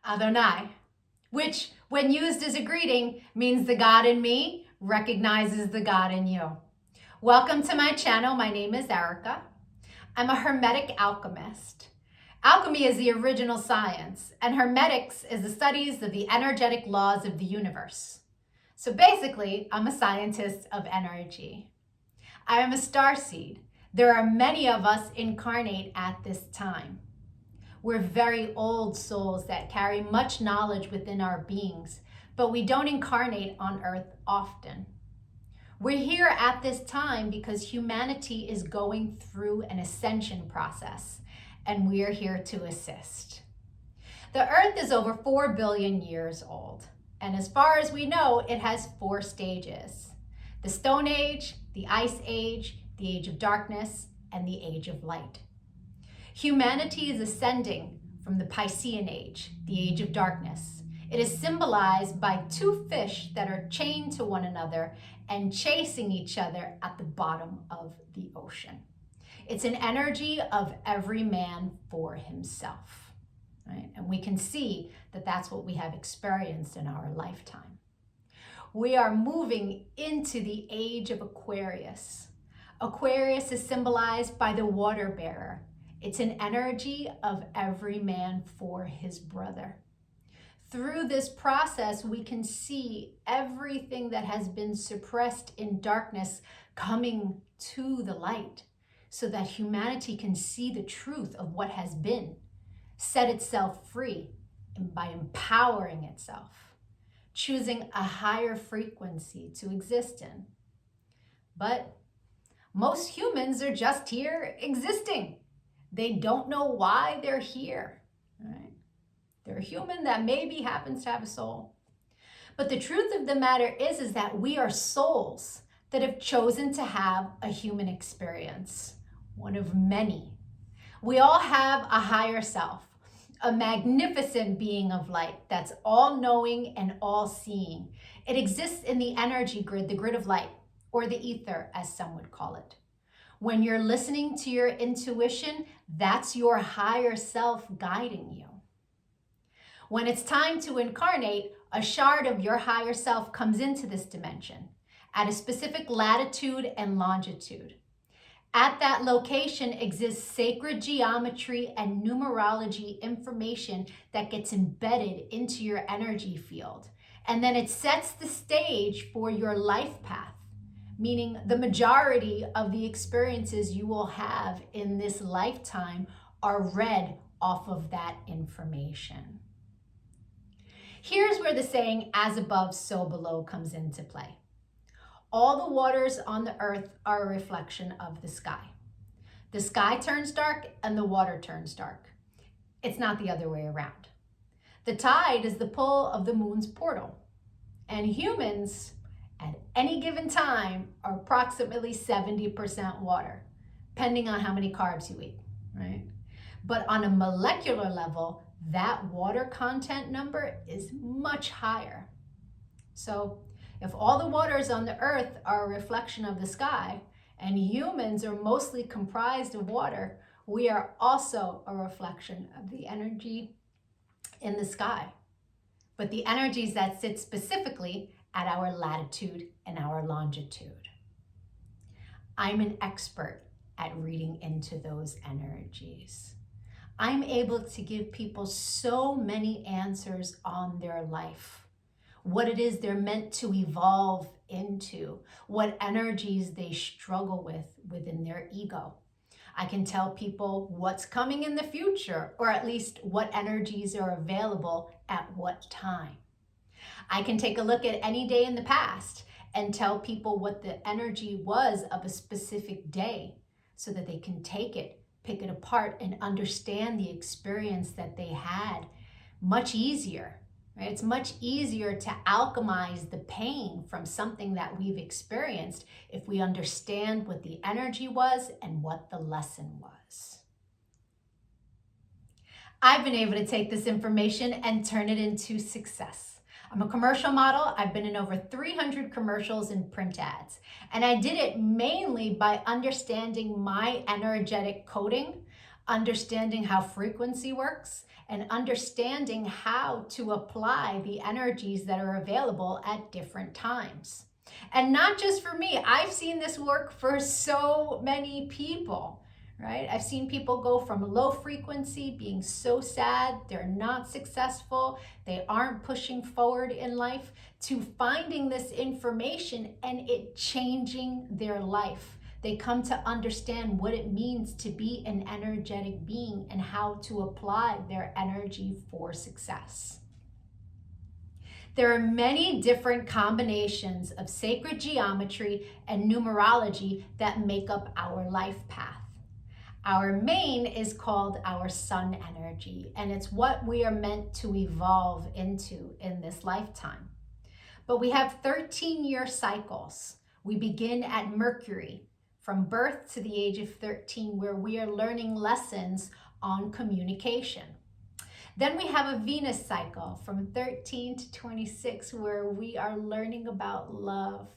Adonai, which when used as a greeting means the God in me recognizes the God in you. Welcome to my channel. My name is Erica. I'm a Hermetic alchemist. Alchemy is the original science, and Hermetics is the studies of the energetic laws of the universe. So basically, I'm a scientist of energy. I am a starseed. There are many of us incarnate at this time. We're very old souls that carry much knowledge within our beings, but we don't incarnate on Earth often. We're here at this time because humanity is going through an ascension process, and we are here to assist. The Earth is over 4 billion years old, and as far as we know, it has 4 stages: the Stone Age, the Ice Age, the Age of Darkness, and the Age of Light. Humanity is ascending from the Piscean Age, the Age of Darkness. It is symbolized by 2 fish that are chained to one another and chasing each other at the bottom of the ocean. It's an energy of every man for himself, right? And we can see that that's what we have experienced in our lifetime. We are moving into the age of Aquarius. Aquarius is symbolized by the water bearer. It's an energy of every man for his brother. Through this process, we can see everything that has been suppressed in darkness coming to the light so that humanity can see the truth of what has been, set itself free by empowering itself, choosing a higher frequency to exist in. But most humans are just here existing. They don't know why they're here, right? They're a human that maybe happens to have a soul. But the truth of the matter is that we are souls that have chosen to have a human experience, one of many. We all have a higher self, a magnificent being of light that's all-knowing and all-seeing. It exists in the energy grid, the grid of light, or the ether, as some would call it. When you're listening to your intuition, that's your higher self guiding you. When it's time to incarnate, a shard of your higher self comes into this dimension at a specific latitude and longitude. At that location exists sacred geometry and numerology information that gets embedded into your energy field. And then it sets the stage for your life path, meaning the majority of the experiences you will have in this lifetime are read off of that information. Here's where the saying, as above, so below, comes into play. All the waters on the earth are a reflection of the sky. The sky turns dark and the water turns dark. It's not the other way around. The tide is the pull of the moon's portal, and humans at any given time are approximately 70% water, depending on how many carbs you eat, right? But on a molecular level, that water content number is much higher. So if all the waters on the earth are a reflection of the sky, and humans are mostly comprised of water, we are also a reflection of the energy in the sky. But the energies that sit specifically at our latitude and our longitude. I'm an expert at reading into those energies. I'm able to give people so many answers on their life, what it is they're meant to evolve into, what energies they struggle with within their ego. I can tell people what's coming in the future, or at least what energies are available at what time. I can take a look at any day in the past and tell people what the energy was of a specific day so that they can take it, pick it apart, and understand the experience that they had much easier, right? It's much easier to alchemize the pain from something that we've experienced if we understand what the energy was and what the lesson was. I've been able to take this information and turn it into success. I'm a commercial model. I've been in over 300 commercials and print ads. And I did it mainly by understanding my energetic coding understanding how frequency works, and understanding how to apply the energies that are available at different times. And not just for me, I've seen this work for so many people, right? I've seen people go from low frequency, being so sad, they're not successful, they aren't pushing forward in life, to finding this information and it changing their life. They come to understand what it means to be an energetic being and how to apply their energy for success. There are many different combinations of sacred geometry and numerology that make up our life path. Our main is called our sun energy, and it's what we are meant to evolve into in this lifetime. But we have 13-year cycles. We begin at Mercury, from birth to the age of 13, where we are learning lessons on communication. Then we have a Venus cycle from 13 to 26, where we are learning about love.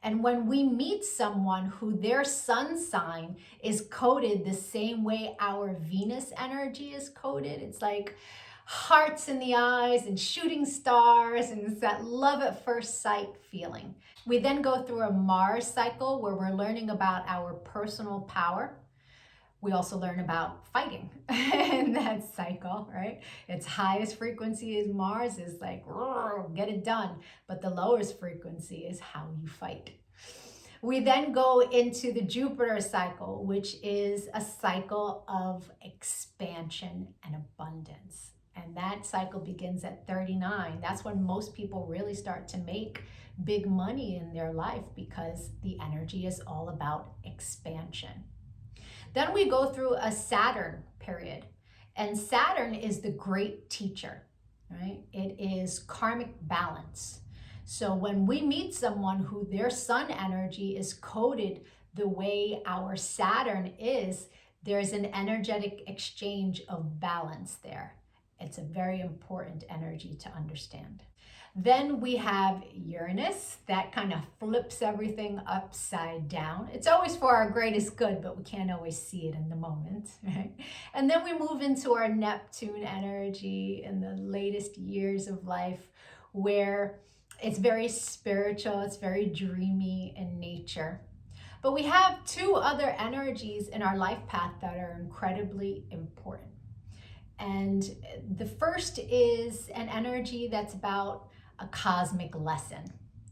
And when we meet someone who their sun sign is coded the same way our Venus energy is coded, it's like hearts in the eyes and shooting stars, and it's that love at first sight feeling. We then go through a Mars cycle where we're learning about our personal power. We also learn about fighting in that cycle, right? Its highest frequency is Mars, is like, get it done. But the lowest frequency is how you fight. We then go into the Jupiter cycle, which is a cycle of expansion and abundance. And that cycle begins at 39. That's when most people really start to make big money in their life, because the energy is all about expansion. Then we go through a Saturn period, and Saturn is the great teacher, right? It is karmic balance. So when we meet someone who their sun energy is coded the way our Saturn is, there's an energetic exchange of balance there. It's a very important energy to understand. Then we have Uranus, that kind of flips everything upside down. It's always for our greatest good, but we can't always see it in the moment, right? And then we move into our Neptune energy in the latest years of life, where it's very spiritual, it's very dreamy in nature. But we have two other energies in our life path that are incredibly important. And the first is an energy that's about a cosmic lesson,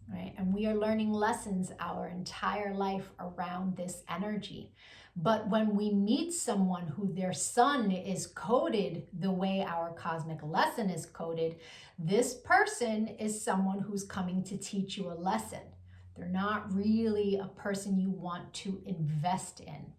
right? And we are learning lessons our entire life around this energy. But when we meet someone who their sun is coded the way our cosmic lesson is coded, this person is someone who's coming to teach you a lesson. They're not really a person you want to invest in.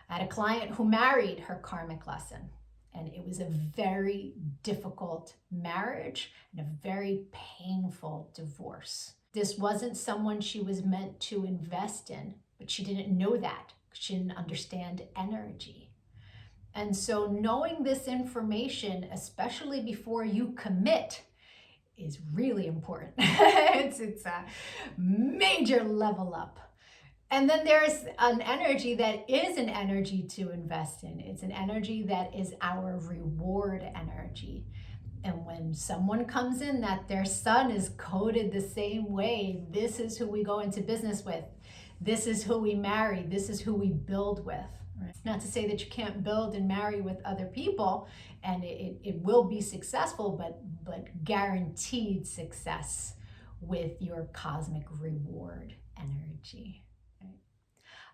I had a client who married her karmic lesson, and it was a very difficult marriage and a very painful divorce. This wasn't someone she was meant to invest in, but she didn't know that. She didn't understand energy. And so knowing this information, especially before you commit, is really important. it's a major level up. And then there's an energy that is an energy to invest in. It's an energy that is our reward energy. And when someone comes in that their sun is coded the same way, this is who we go into business with. This is who we marry. This is who we build with. Right? Not to say that you can't build and marry with other people, and it will be successful, but guaranteed success with your cosmic reward energy.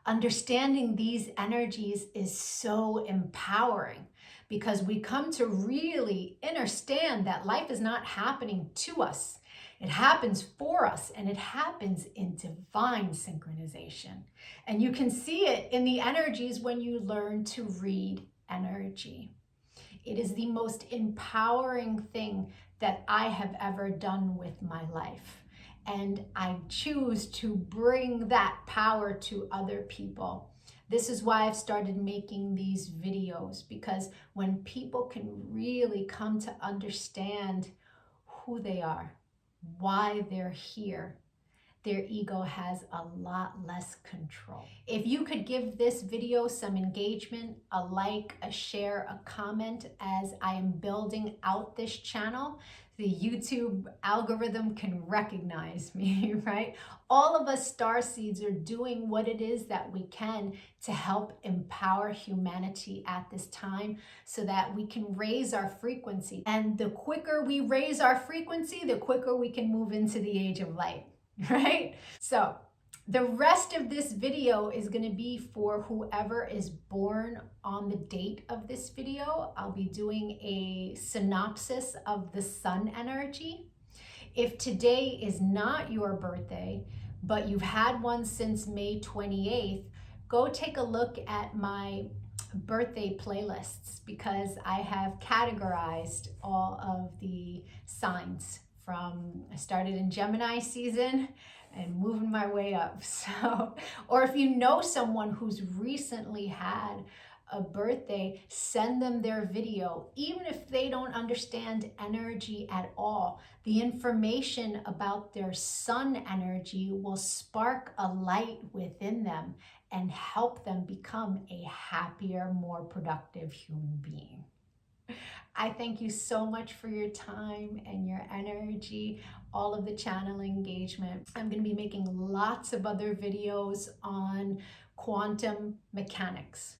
Understanding these energies is so empowering, because we come to really understand that life is not happening to us. It happens for us, and it happens in divine synchronization. And you can see it in the energies when you learn to read energy. It is the most empowering thing that I have ever done with my life. And I choose to bring that power to other people. This is why I've started making these videos, because when people can really come to understand who they are, why they're here, their ego has a lot less control. If you could give this video some engagement, a like, a share, a comment, as I am building out this channel, the YouTube algorithm can recognize me, right? All of us starseeds are doing what it is that we can to help empower humanity at this time so that we can raise our frequency. And the quicker we raise our frequency, the quicker we can move into the age of light, right? So the rest of this video is going to be for whoever is born on the date of this video. I'll be doing a synopsis of the sun energy. If today is not your birthday, but you've had one since May 28th, go take a look at my birthday playlists, because I have categorized all of the signs from, I started in Gemini season and moving my way up. So, or if you know someone who's recently had a birthday, send them their video. Even if they don't understand energy at all, the information about their sun energy will spark a light within them and help them become a happier, more productive human being. I thank you so much for your time and your energy, all of the channel engagement. I'm going to be making lots of other videos on quantum mechanics.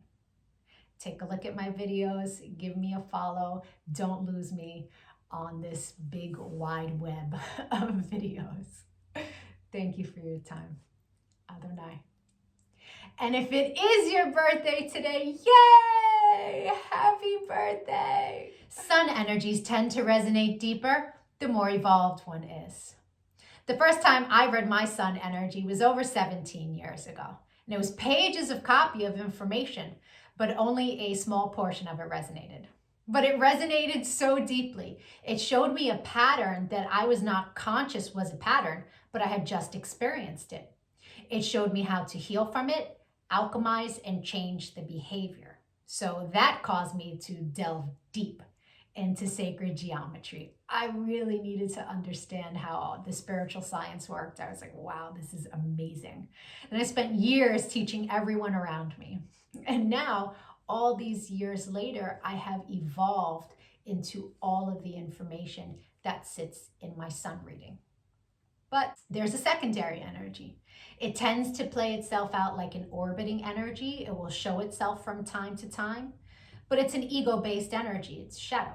Take a look at my videos, give me a follow. Don't lose me on this big wide web of videos. Thank you for your time. Adonai. And if it is your birthday today, yay! Happy birthday! Sun energies tend to resonate deeper the more evolved one is. The first time I read my sun energy was over 17 years ago. And it was pages of copy of information, but only a small portion of it resonated. But it resonated so deeply. It showed me a pattern that I was not conscious was a pattern, but I had just experienced it. It showed me how to heal from it, alchemize, and change the behavior. So that caused me to delve deep into sacred geometry. I really needed to understand how the spiritual science worked. I was like, wow, this is amazing. And I spent years teaching everyone around me. And now, all these years later, I have evolved into all of the information that sits in my sun reading. But there's a secondary energy. It tends to play itself out like an orbiting energy. It will show itself from time to time, but it's an ego-based energy. It's shadow.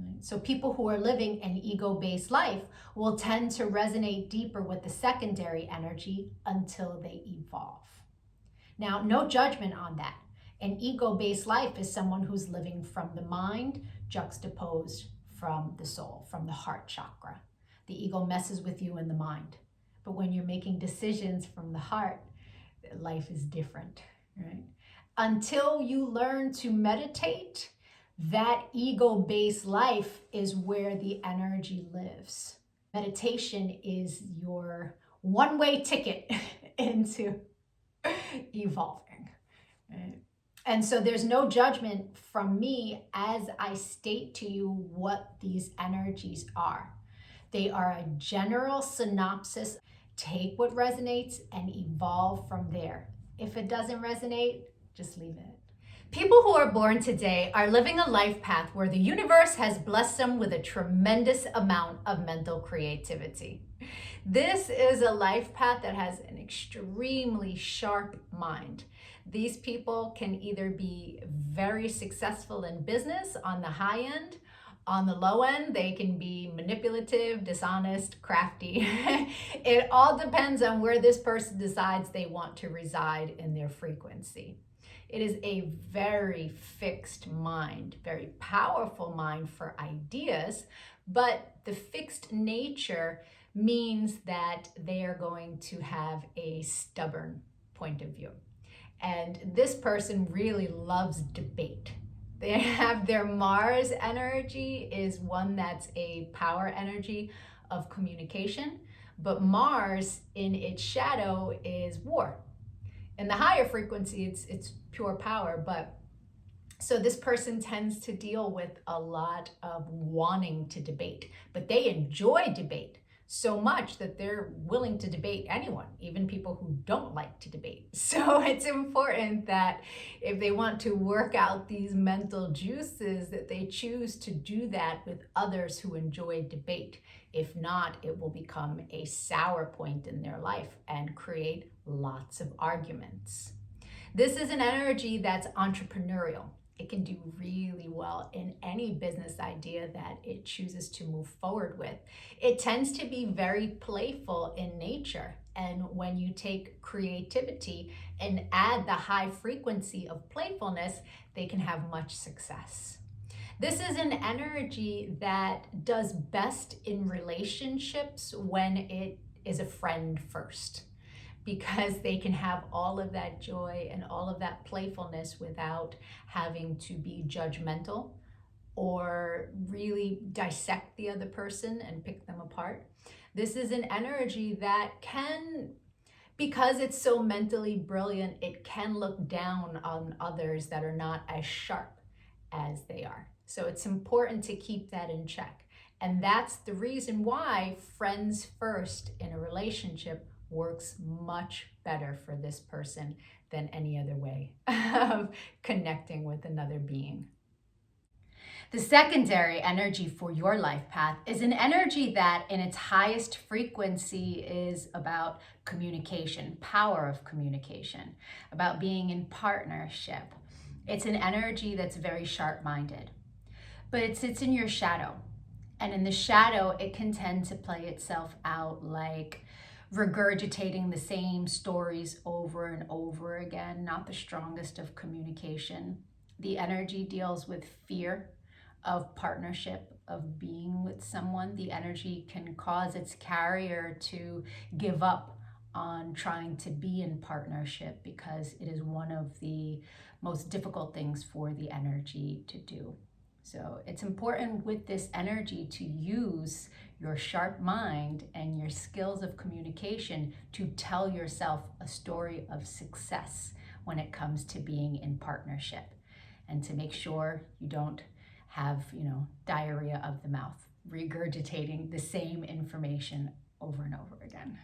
Right? So people who are living an ego-based life will tend to resonate deeper with the secondary energy until they evolve. Now, no judgment on that. An ego-based life is someone who's living from the mind, juxtaposed from the soul, from the heart chakra. The ego messes with you in the mind. But when you're making decisions from the heart, life is different, right? Until you learn to meditate, that ego-based life is where the energy lives. Meditation is your one-way ticket into evolving, right? And so there's no judgment from me as I state to you what these energies are. They are a general synopsis. Take what resonates and evolve from there. If it doesn't resonate, just leave it. People who are born today are living a life path where the universe has blessed them with a tremendous amount of mental creativity. This is a life path that has an extremely sharp mind. These people can either be very successful in business on the high end. On the low end, they can be manipulative, dishonest, crafty. It all depends on where this person decides they want to reside in their frequency. It is a very fixed mind, very powerful mind for ideas, but the fixed nature means that they are going to have a stubborn point of view. And this person really loves debate. They have their Mars energy is one that's a power energy of communication, but Mars in its shadow is war. In the higher frequency, it's pure power, but so this person tends to deal with a lot of wanting to debate, but they enjoy debate. so much that they're willing to debate anyone, even people who don't like to debate. So it's important that if they want to work out these mental juices, that they choose to do that with others who enjoy debate. If not, it will become a sour point in their life and create lots of arguments. This is an energy that's entrepreneurial. It can do really well in any business idea that it chooses to move forward with. It tends to be very playful in nature. And when you take creativity and add the high frequency of playfulness, they can have much success. This is an energy that does best in relationships when it is a friend first, because they can have all of that joy and all of that playfulness without having to be judgmental or really dissect the other person and pick them apart. This is an energy that can, because it's so mentally brilliant, it can look down on others that are not as sharp as they are. So it's important to keep that in check. And that's the reason why friends first in a relationship works much better for this person than any other way of connecting with another being. The secondary energy for your life path is an energy that in its highest frequency is about communication, power of communication, about being in partnership. It's an energy that's very sharp-minded, but it sits in your shadow. And in the shadow, it can tend to play itself out like regurgitating the same stories over and over again, not the strongest of communication. The energy deals with fear of partnership, of being with someone. The energy can cause its carrier to give up on trying to be in partnership because it is one of the most difficult things for the energy to do. So it's important with this energy to use your sharp mind and your skills of communication to tell yourself a story of success when it comes to being in partnership, and to make sure you don't have, diarrhea of the mouth, regurgitating the same information over and over again.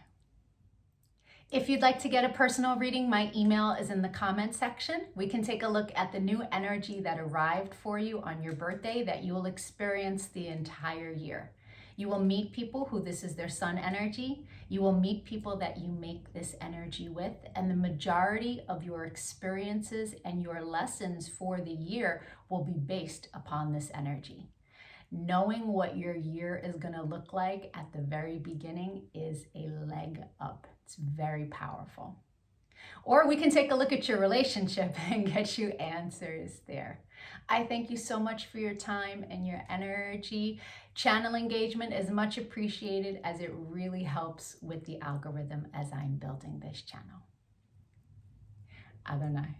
If you'd like to get a personal reading, my email is in the comment section. We can take a look at the new energy that arrived for you on your birthday that you will experience the entire year. You will meet people who this is their sun energy. You will meet people that you make this energy with, and the majority of your experiences and your lessons for the year will be based upon this energy. Knowing what your year is going to look like at the very beginning is a leg up. It's very powerful. Or we can take a look at your relationship and get you answers there. I thank you so much for your time and your energy. Channel engagement is much appreciated, as it really helps with the algorithm as I'm building this channel. Adonai.